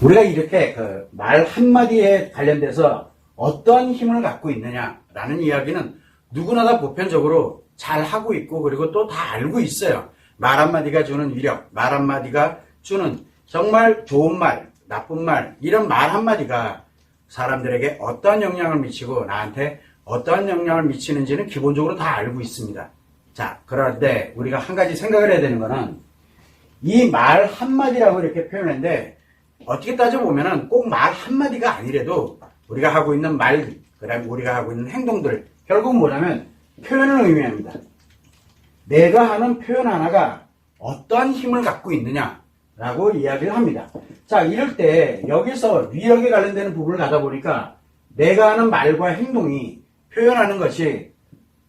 우리가 이렇게 그 말 한마디에 관련돼서 어떠한 힘을 갖고 있느냐라는 이야기는 누구나 다 보편적으로 잘 하고 있고 그리고 또 다 알고 있어요. 말 한마디가 주는 위력, 말 한마디가 주는 정말 좋은 말, 나쁜 말, 이런 말 한마디가 사람들에게 어떠한 영향을 미치고 나한테 어떠한 영향을 미치는지는 기본적으로 다 알고 있습니다. 자, 그런데 우리가 한 가지 생각을 해야 되는 거는 이 말 한마디라고 이렇게 표현했는데 어떻게 따져보면은 꼭 말 한마디가 아니래도 우리가 하고 있는 말, 그 다음에 우리가 하고 있는 행동들, 결국 뭐냐면 표현을 의미합니다. 내가 하는 표현 하나가 어떠한 힘을 갖고 있느냐라고 이야기를 합니다. 자, 이럴 때 여기서 위력에 관련되는 부분을 가다 보니까 내가 하는 말과 행동이 표현하는 것이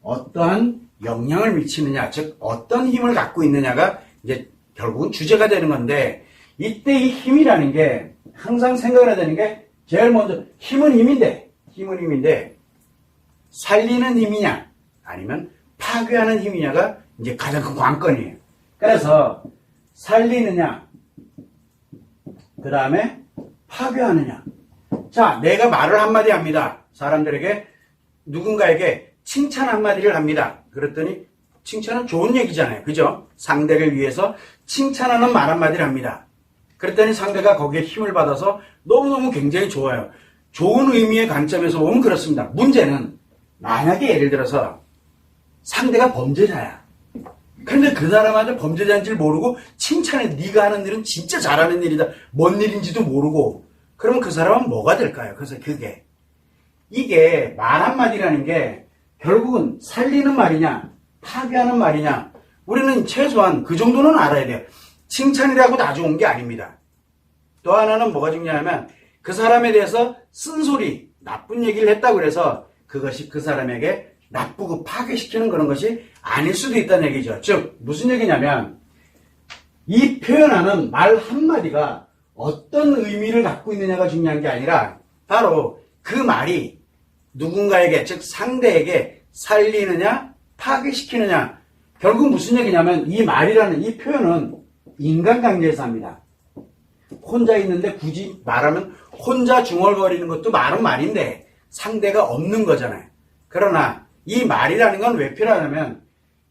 어떠한 영향을 미치느냐, 즉 어떤 힘을 갖고 있느냐가 이제 결국은 주제가 되는 건데, 이때 이 힘이라는 게 항상 생각을 해야 되는 게 제일 먼저 힘은 힘인데 살리는 힘이냐 아니면 파괴하는 힘이냐가 이제 가장 큰 관건이에요. 그래서 살리느냐 그 다음에 파괴하느냐. 자, 내가 말을 한마디 합니다. 사람들에게 누군가에게 칭찬 한마디를 합니다. 그랬더니 칭찬은 좋은 얘기잖아요. 그죠? 상대를 위해서 칭찬하는 말 한마디를 합니다. 그랬더니 상대가 거기에 힘을 받아서 너무너무 굉장히 좋아요. 좋은 의미의 관점에서 보면 그렇습니다. 문제는 만약에 예를 들어서 상대가 범죄자야. 그런데 그 사람한테 범죄자인지를 모르고 칭찬해. 네가 하는 일은 진짜 잘하는 일이다. 뭔 일인지도 모르고. 그러면 그 사람은 뭐가 될까요? 그래서 이게 말 한마디라는 게 결국은 살리는 말이냐 파괴하는 말이냐, 우리는 최소한 그 정도는 알아야 돼요. 칭찬이라고 다 좋은 게 아닙니다. 또 하나는 뭐가 중요하냐면 그 사람에 대해서 쓴소리, 나쁜 얘기를 했다고 해서 그것이 그 사람에게 나쁘고 파괴시키는 그런 것이 아닐 수도 있다는 얘기죠. 즉 무슨 얘기냐면 이 표현하는 말 한마디가 어떤 의미를 갖고 있느냐가 중요한 게 아니라 바로 그 말이 누군가에게, 즉 상대에게 살리느냐 파괴시키느냐. 결국 무슨 얘기냐면 이 말이라는 이 표현은 인간관계에서 합니다. 혼자 있는데 굳이 말하면 혼자 중얼거리는 것도 말은 말인데 상대가 없는 거잖아요. 그러나 이 말이라는 건 왜 필요하냐면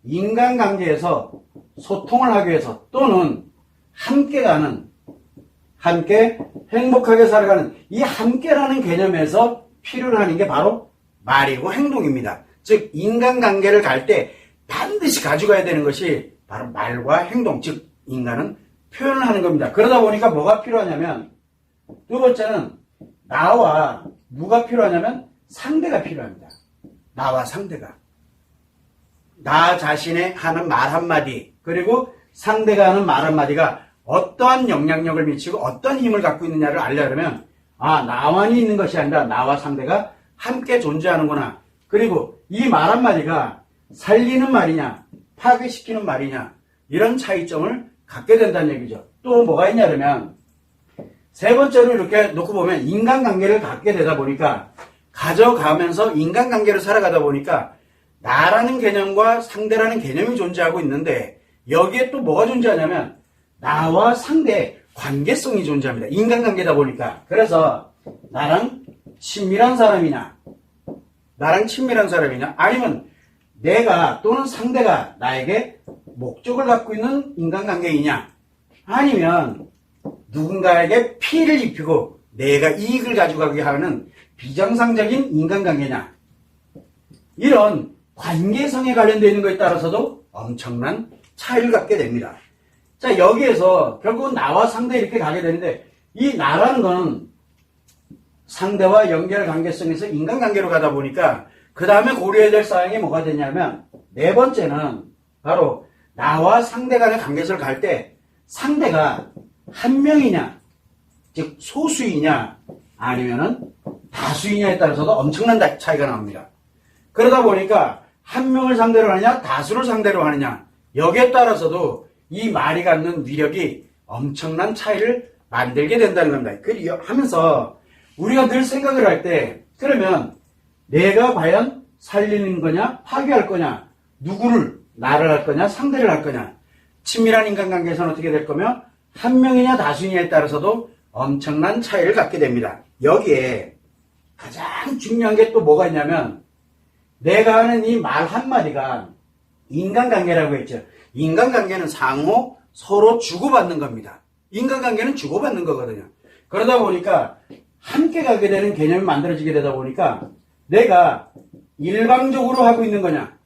인간관계에서 소통을 하기 위해서 또는 함께 행복하게 살아가는 이 함께라는 개념에서 필요로 하는 게 바로 말이고 행동입니다. 즉 인간관계를 갈 때 반드시 가져가야 되는 것이 바로 말과 행동, 즉 인간은 표현을 하는 겁니다. 그러다 보니까 뭐가 필요하냐면 두 번째는 나와 누가 필요하냐면 상대가 필요합니다. 나와 상대가. 나 자신의 하는 말 한마디 그리고 상대가 하는 말 한마디가 어떠한 영향력을 미치고 어떤 힘을 갖고 있느냐를 알려면 나만이 있는 것이 아니라 나와 상대가 함께 존재하는구나. 그리고 이 말 한마디가 살리는 말이냐 파괴시키는 말이냐 이런 차이점을 갖게 된다는 얘기죠. 또 뭐가 있냐면 세 번째로 이렇게 놓고 보면 인간관계를 갖게 되다 보니까 가져가면서 인간관계를 살아가다 보니까 나라는 개념과 상대라는 개념이 존재하고 있는데 여기에 또 뭐가 존재하냐면 나와 상대의 관계성이 존재합니다. 인간관계다 보니까. 그래서 나랑 친밀한 사람이냐 아니면 내가 또는 상대가 나에게 목적을 갖고 있는 인간관계이냐 아니면 누군가에게 피해를 입히고 내가 이익을 가져가게 하는 비정상적인 인간관계냐, 이런 관계성에 관련되어 있는 것에 따라서도 엄청난 차이를 갖게 됩니다. 자, 여기에서 결국은 나와 상대 이렇게 가게 되는데 이 나라는 거는 상대와 연결 관계성에서 인간관계로 가다 보니까 그 다음에 고려해야 될 사항이 뭐가 되냐면 네 번째는 바로 나와 상대 간의 관계성을 갈 때 상대가 한 명이냐 즉 소수이냐 아니면은 다수이냐에 따라서도 엄청난 차이가 나옵니다. 그러다 보니까 한 명을 상대로 하느냐 다수를 상대로 하느냐 여기에 따라서도 이 말이 갖는 위력이 엄청난 차이를 만들게 된다는 겁니다. 하면서 우리가 늘 생각을 할 때 그러면 내가 과연 살리는 거냐 파괴할 거냐, 누구를 나를 할 거냐 상대를 할 거냐, 친밀한 인간관계에서는 어떻게 될 거며 한 명이냐 다수이냐에 따라서도 엄청난 차이를 갖게 됩니다. 여기에 가장 중요한 게 또 뭐가 있냐면 내가 하는 이 말 한마디가 인간관계라고 했죠. 인간관계는 상호 서로 주고받는 겁니다. 인간관계는 주고받는 거거든요. 그러다 보니까 함께 가게 되는 개념이 만들어지게 되다 보니까 내가 일방적으로 하고 있는 거냐,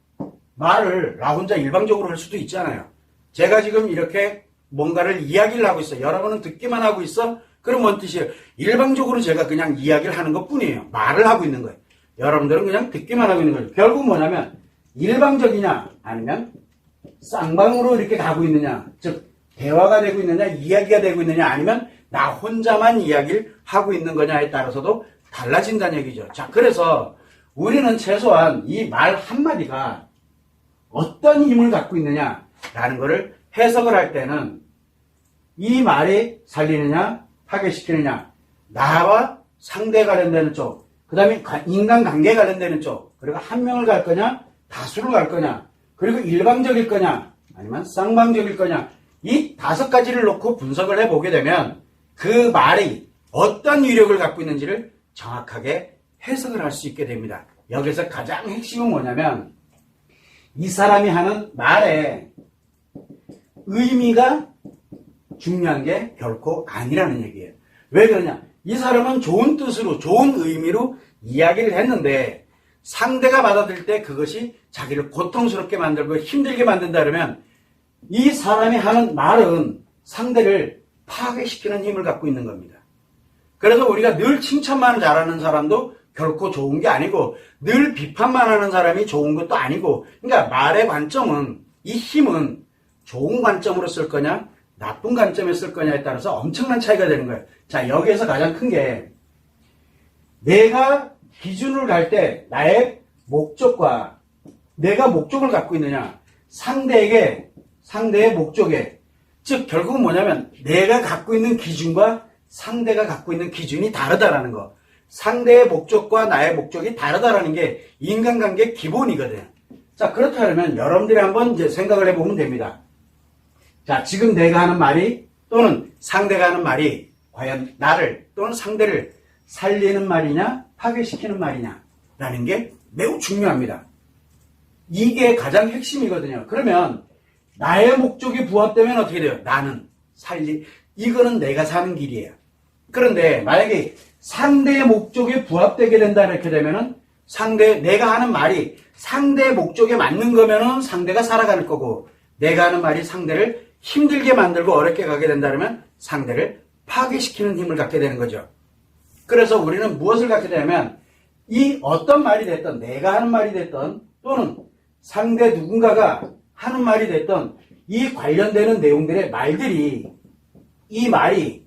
말을 나 혼자 일방적으로 할 수도 있잖아요. 제가 지금 이렇게 뭔가를 이야기를 하고 있어. 여러분은 듣기만 하고 있어? 그럼 뭔 뜻이에요? 일방적으로 제가 그냥 이야기를 하는 것 뿐이에요. 말을 하고 있는 거예요. 여러분들은 그냥 듣기만 하고 있는 거죠. 결국 뭐냐면 일방적이냐 아니면 쌍방으로 이렇게 가고 있느냐, 즉 대화가 되고 있느냐, 이야기가 되고 있느냐, 아니면 나 혼자만 이야기를 하고 있는 거냐에 따라서도 달라진다는 얘기죠. 자, 그래서 우리는 최소한 이 말 한마디가 어떤 힘을 갖고 있느냐라는 것을 해석을 할 때는 이 말이 살리느냐, 파괴시키느냐, 나와 상대에 관련되는 쪽, 그 다음에 인간관계에 관련되는 쪽, 그리고 한 명을 갈 거냐, 다수를 갈 거냐, 그리고 일방적일 거냐, 아니면 쌍방적일 거냐, 이 5가지를 놓고 분석을 해보게 되면 그 말이 어떤 위력을 갖고 있는지를 정확하게 해석을 할 수 있게 됩니다. 여기서 가장 핵심은 뭐냐면 이 사람이 하는 말의 의미가 중요한 게 결코 아니라는 얘기예요. 왜 그러냐? 이 사람은 좋은 뜻으로, 좋은 의미로 이야기를 했는데 상대가 받아들일 때 그것이 자기를 고통스럽게 만들고 힘들게 만든다 그러면 이 사람이 하는 말은 상대를 파괴시키는 힘을 갖고 있는 겁니다. 그래서 우리가 늘 칭찬만 잘하는 사람도 결코 좋은 게 아니고 늘 비판만 하는 사람이 좋은 것도 아니고, 그러니까 말의 관점은, 이 힘은 좋은 관점으로 쓸 거냐 나쁜 관점에 쓸 거냐에 따라서 엄청난 차이가 되는 거예요. 자, 여기에서 가장 큰 게 내가 기준을 갈 때 나의 목적과 내가 목적을 갖고 있느냐, 상대의 목적에, 즉 결국은 뭐냐면 내가 갖고 있는 기준과 상대가 갖고 있는 기준이 다르다라는 거. 상대의 목적과 나의 목적이 다르다라는 게 인간관계의 기본이거든. 자, 그렇다면 여러분들이 한번 이제 생각을 해보면 됩니다. 자, 지금 내가 하는 말이 또는 상대가 하는 말이 과연 나를 또는 상대를 살리는 말이냐 파괴시키는 말이냐라는 게 매우 중요합니다. 이게 가장 핵심이거든요. 그러면 나의 목적이 부합되면 어떻게 돼요? 나는 이거는 내가 사는 길이에요. 그런데 만약에 상대의 목적에 부합되게 된다 이렇게 되면은 내가 하는 말이 상대의 목적에 맞는 거면은 상대가 살아갈 거고, 내가 하는 말이 상대를 힘들게 만들고 어렵게 가게 된다면 상대를 파괴시키는 힘을 갖게 되는 거죠. 그래서 우리는 무엇을 갖게 되냐면 이 어떤 말이 됐든, 내가 하는 말이 됐든 또는 상대 누군가가 하는 말이 됐든 이 관련되는 내용들의 말들이, 이 말이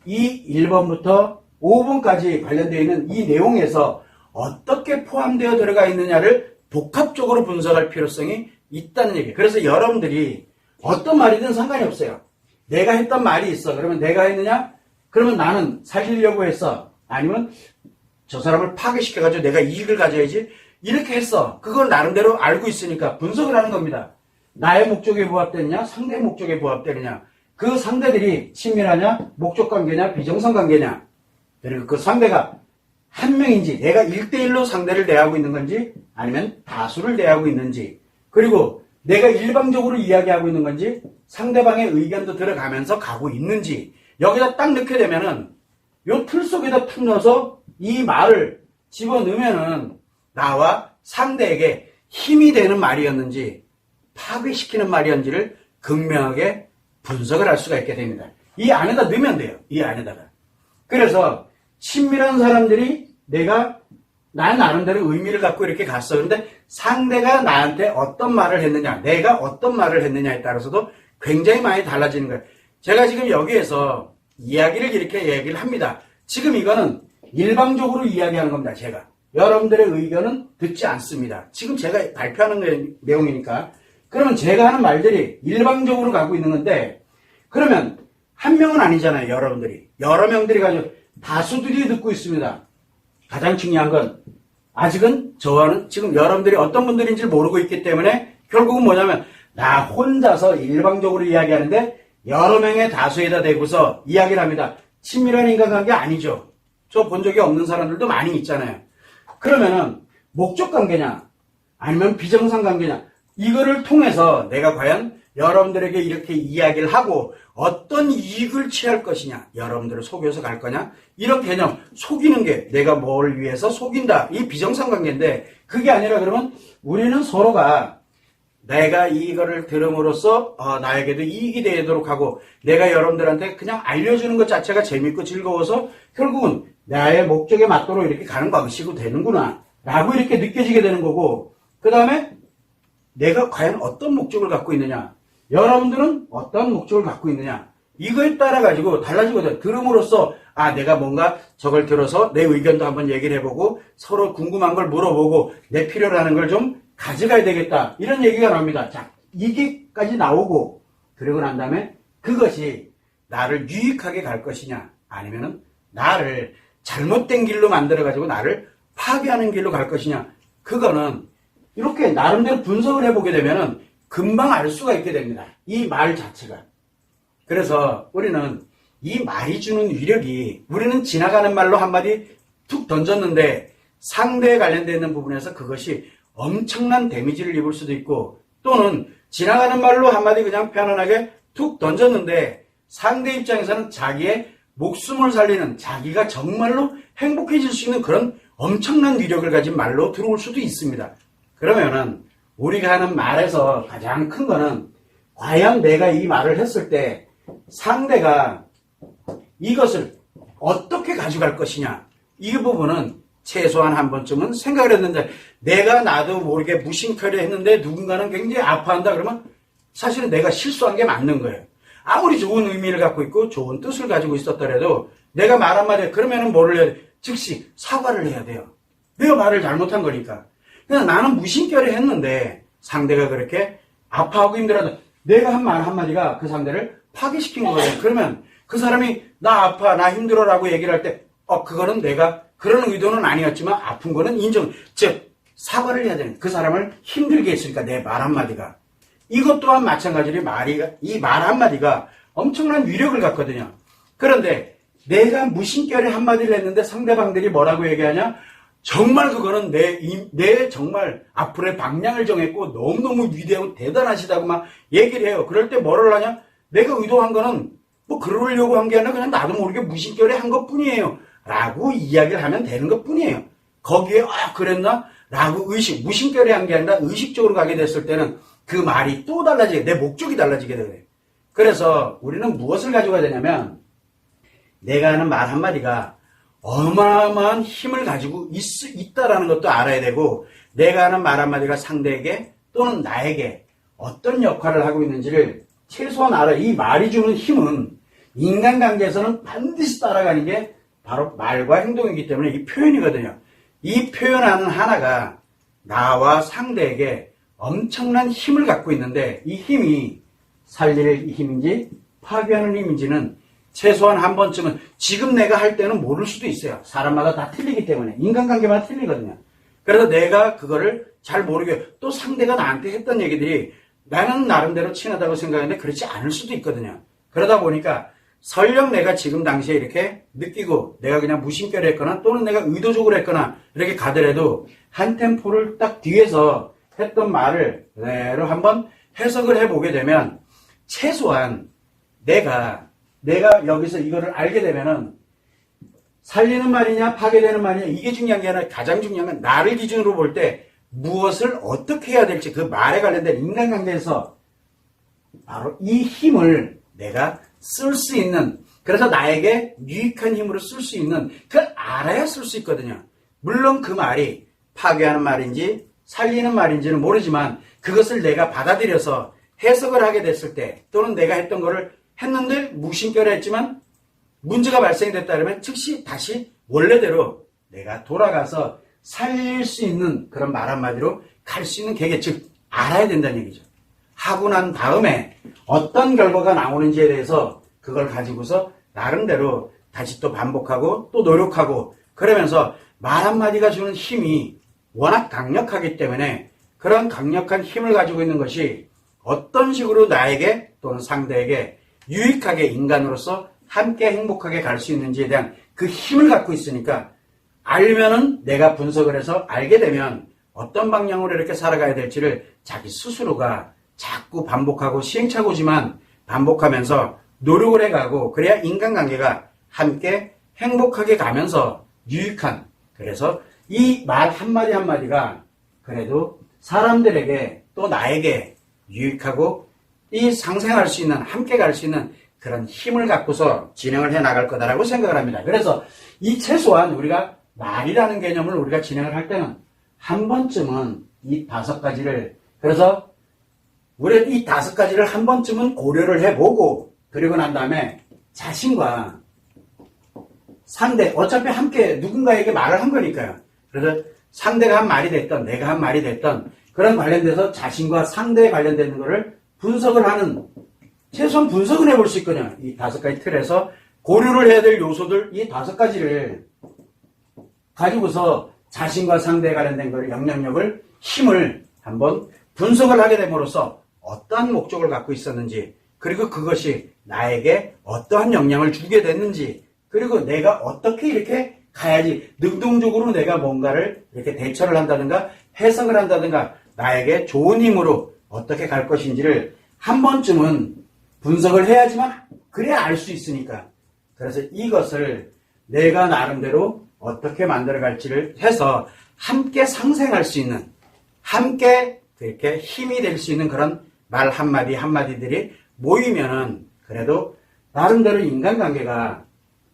이 1번부터 5번까지 관련되어 있는 이 내용에서 어떻게 포함되어 들어가 있느냐를 복합적으로 분석할 필요성이 있다는 얘기예요. 그래서 여러분들이 어떤 말이든 상관이 없어요. 내가 했던 말이 있어. 그러면 내가 했느냐? 그러면 나는 살리려고 했어. 아니면 저 사람을 파괴시켜가지고 내가 이익을 가져야지. 이렇게 했어. 그걸 나름대로 알고 있으니까 분석을 하는 겁니다. 나의 목적에 부합되느냐? 상대의 목적에 부합되느냐? 그 상대들이 친밀하냐? 목적관계냐? 비정상관계냐? 그리고 그 상대가 한 명인지 내가 1대1로 상대를 대하고 있는 건지 아니면 다수를 대하고 있는지, 그리고 내가 일방적으로 이야기하고 있는 건지 상대방의 의견도 들어가면서 가고 있는지, 여기다 딱 넣게 되면은 요 틀 속에다 툭 넣어서 이 말을 집어넣으면은 나와 상대에게 힘이 되는 말이었는지 파괴시키는 말이었는지를 극명하게 분석을 할 수가 있게 됩니다. 이 안에다 넣으면 돼요. 이 안에다가. 그래서 친밀한 사람들이 나 나름대로 의미를 갖고 이렇게 갔어. 그런데 상대가 나한테 어떤 말을 했느냐, 내가 어떤 말을 했느냐에 따라서도 굉장히 많이 달라지는 거예요. 제가 지금 여기에서 이야기를 이렇게 얘기를 합니다. 지금 이거는 일방적으로 이야기하는 겁니다. 제가. 여러분들의 의견은 듣지 않습니다. 지금 제가 발표하는 내용이니까. 그러면 제가 하는 말들이 일방적으로 가고 있는 건데, 그러면 한 명은 아니잖아요. 여러분들이. 여러 명들이 가지고 다수들이 듣고 있습니다. 가장 중요한 건 아직은 저와는 지금 여러분들이 어떤 분들인지 모르고 있기 때문에 결국은 뭐냐면 나 혼자서 일방적으로 이야기하는데 여러 명의 다수에다 대고서 이야기를 합니다. 친밀한 인간관계 아니죠. 저 본 적이 없는 사람들도 많이 있잖아요. 그러면은 목적 관계냐 아니면 비정상 관계냐 이거를 통해서 내가 과연 여러분들에게 이렇게 이야기를 하고 어떤 이익을 취할 것이냐 여러분들을 속여서 갈 거냐 이런 개념 속이는 게 내가 뭘 위해서 속인다 이 비정상 관계인데 그게 아니라 그러면 우리는 서로가 내가 이거를 들음으로써 나에게도 이익이 되도록 하고 내가 여러분들한테 그냥 알려주는 것 자체가 재밌고 즐거워서 결국은 나의 목적에 맞도록 이렇게 가는 방식으로 되는구나 라고 이렇게 느껴지게 되는 거고 그 다음에 내가 과연 어떤 목적을 갖고 있느냐 여러분들은 어떤 목적을 갖고 있느냐 이거에 따라 가지고 달라지거든. 들음으로써 내가 뭔가 저걸 들어서 내 의견도 한번 얘기를 해보고 서로 궁금한 걸 물어보고 내 필요라는 걸 좀 가져가야 되겠다 이런 얘기가 나옵니다. 자 이게까지 나오고 그러고 난 다음에 그것이 나를 유익하게 갈 것이냐 아니면은 나를 잘못된 길로 만들어 가지고 나를 파괴하는 길로 갈 것이냐 그거는 이렇게 나름대로 분석을 해보게 되면은 금방 알 수가 있게 됩니다. 이 말 자체가. 그래서 우리는 이 말이 주는 위력이 우리는 지나가는 말로 한마디 툭 던졌는데 상대에 관련되어 있는 부분에서 그것이 엄청난 데미지를 입을 수도 있고 또는 지나가는 말로 한마디 그냥 편안하게 툭 던졌는데 상대 입장에서는 자기의 목숨을 살리는 자기가 정말로 행복해질 수 있는 그런 엄청난 위력을 가진 말로 들어올 수도 있습니다. 그러면은 우리가 하는 말에서 가장 큰 거는 과연 내가 이 말을 했을 때 상대가 이것을 어떻게 가져갈 것이냐 이 부분은 최소한 한 번쯤은 생각을 했는데 내가 나도 모르게 무심결에 했는데 누군가는 굉장히 아파한다 그러면 사실은 내가 실수한 게 맞는 거예요. 아무리 좋은 의미를 갖고 있고 좋은 뜻을 가지고 있었더라도 내가 말 한마디 그러면은 뭐를 해야 돼? 즉시 사과를 해야 돼요. 내가 말을 잘못한 거니까. 그냥 나는 무심결에 했는데 상대가 그렇게 아파하고 힘들어도 내가 한 말 한마디가 그 상대를 파괴시킨 거예요. 그러면 그 사람이 나 아파 나 힘들어라고 얘기를 할 때 그거는 내가 그런 의도는 아니었지만 아픈 거는 인정 즉 사과를 해야 되는 그 사람을 힘들게 했으니까 내 말 한마디가 이것 또한 마찬가지로 이 말 한마디가 엄청난 위력을 갖거든요. 그런데 내가 무심결에 한마디를 했는데 상대방들이 뭐라고 얘기하냐 정말 그거는 내 정말 앞으로의 방향을 정했고 너무너무 위대하고 대단하시다고 막 얘기를 해요. 그럴 때 뭐를 하냐? 내가 의도한 거는 뭐 그러려고 한 게 아니라 그냥 나도 모르게 무심결에 한 것 뿐이에요. 라고 이야기를 하면 되는 것 뿐이에요. 거기에 그랬나? 라고 무심결에 한 게 아니라 의식적으로 가게 됐을 때는 그 말이 또 달라지게 내 목적이 달라지게 돼요. 그래서 우리는 무엇을 가져가야 되냐면 내가 하는 말 한마디가 어마어마한 힘을 가지고 있다라는 것도 알아야 되고 내가 하는 말 한마디가 상대에게 또는 나에게 어떤 역할을 하고 있는지를 최소한 알아. 이 말이 주는 힘은 인간관계에서는 반드시 따라가는 게 바로 말과 행동이기 때문에 이 표현이거든요. 이 표현하는 하나가 나와 상대에게 엄청난 힘을 갖고 있는데 이 힘이 살릴 힘인지 파괴하는 힘인지는 최소한 한 번쯤은 지금 내가 할 때는 모를 수도 있어요. 사람마다 다 틀리기 때문에 인간관계마다 틀리거든요. 그래서 내가 그거를 잘 모르게 또 상대가 나한테 했던 얘기들이 나는 나름대로 친하다고 생각했는데 그렇지 않을 수도 있거든요. 그러다 보니까 설령 내가 지금 당시에 이렇게 느끼고 내가 그냥 무심결에 했거나 또는 내가 의도적으로 했거나 이렇게 가더라도 한 템포를 딱 뒤에서 했던 말을 그대로 한번 해석을 해보게 되면 최소한 내가 여기서 이거를 알게 되면은 살리는 말이냐 파괴되는 말이냐 이게 중요한 게 아니라 가장 중요한 건 나를 기준으로 볼 때 무엇을 어떻게 해야 될지 그 말에 관련된 인간관계에서 바로 이 힘을 내가 쓸 수 있는 그래서 나에게 유익한 힘으로 쓸 수 있는 그걸 알아야 쓸 수 있거든요. 물론 그 말이 파괴하는 말인지 살리는 말인지는 모르지만 그것을 내가 받아들여서 해석을 하게 됐을 때 또는 내가 했던 거를 했는데 무심결에 했지만 문제가 발생이 됐다 그러면 즉시 다시 원래대로 내가 돌아가서 살릴 수 있는 그런 말 한마디로 갈 수 있는 계획 즉 알아야 된다는 얘기죠. 하고 난 다음에 어떤 결과가 나오는지에 대해서 그걸 가지고서 나름대로 다시 또 반복하고 또 노력하고 그러면서 말 한마디가 주는 힘이 워낙 강력하기 때문에 그런 강력한 힘을 가지고 있는 것이 어떤 식으로 나에게 또는 상대에게 유익하게 인간으로서 함께 행복하게 갈 수 있는지에 대한 그 힘을 갖고 있으니까 알면은 내가 분석을 해서 알게 되면 어떤 방향으로 이렇게 살아가야 될지를 자기 스스로가 자꾸 반복하고 시행착오지만 반복하면서 노력을 해가고 그래야 인간관계가 함께 행복하게 가면서 유익한 그래서 이 말 한마디 한마디가 그래도 사람들에게 또 나에게 유익하고 이 상생할 수 있는 함께 갈 수 있는 그런 힘을 갖고서 진행을 해 나갈 거다라고 생각을 합니다. 그래서 이 최소한 우리가 말이라는 개념을 우리가 진행을 할 때는 한 번쯤은 이 5가지를 그래서 우리가 이 5가지를 한 번쯤은 고려를 해보고 그리고 난 다음에 자신과 상대 어차피 함께 누군가에게 말을 한 거니까요. 그래서 상대가 한 말이 됐던 내가 한 말이 됐던 그런 관련돼서 자신과 상대에 관련되는 거를 분석을 하는 최소한 분석을 해볼 수 있거든요. 이 5가지 틀에서 고려를 해야 될 요소들 이 5가지를 가지고서 자신과 상대에 관련된 걸 영향력을 힘을 한번 분석을 하게 됨으로써 어떠한 목적을 갖고 있었는지 그리고 그것이 나에게 어떠한 영향을 주게 됐는지 그리고 내가 어떻게 이렇게 가야지 능동적으로 내가 뭔가를 이렇게 대처를 한다든가 해석을 한다든가 나에게 좋은 힘으로 어떻게 갈 것인지를 한 번쯤은 분석을 해야지만 그래야 알 수 있으니까 그래서 이것을 내가 나름대로 어떻게 만들어 갈지를 해서 함께 상생할 수 있는 함께 그렇게 힘이 될 수 있는 그런 말 한마디 한마디들이 모이면은 그래도 나름대로 인간관계가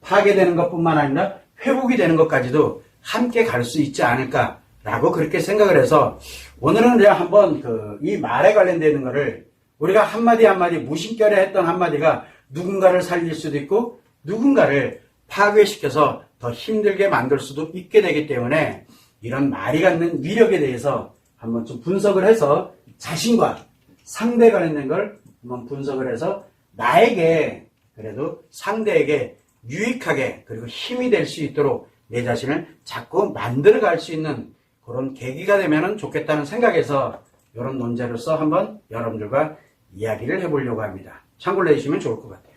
파괴되는 것뿐만 아니라 회복이 되는 것까지도 함께 갈 수 있지 않을까라고 그렇게 생각을 해서 오늘은 그냥 한번 이 말에 관련되는 거를 우리가 한마디 한마디 무심결에 했던 한마디가 누군가를 살릴 수도 있고 누군가를 파괴시켜서 더 힘들게 만들 수도 있게 되기 때문에 이런 말이 갖는 위력에 대해서 한번 좀 분석을 해서 자신과 상대에 관련된 걸 한번 분석을 해서 나에게 그래도 상대에게 유익하게 그리고 힘이 될 수 있도록 내 자신을 자꾸 만들어 갈 수 있는 그런 계기가 되면 좋겠다는 생각에서 이런 논제로서 한번 여러분들과 이야기를 해보려고 합니다. 참고를 해주시면 좋을 것 같아요.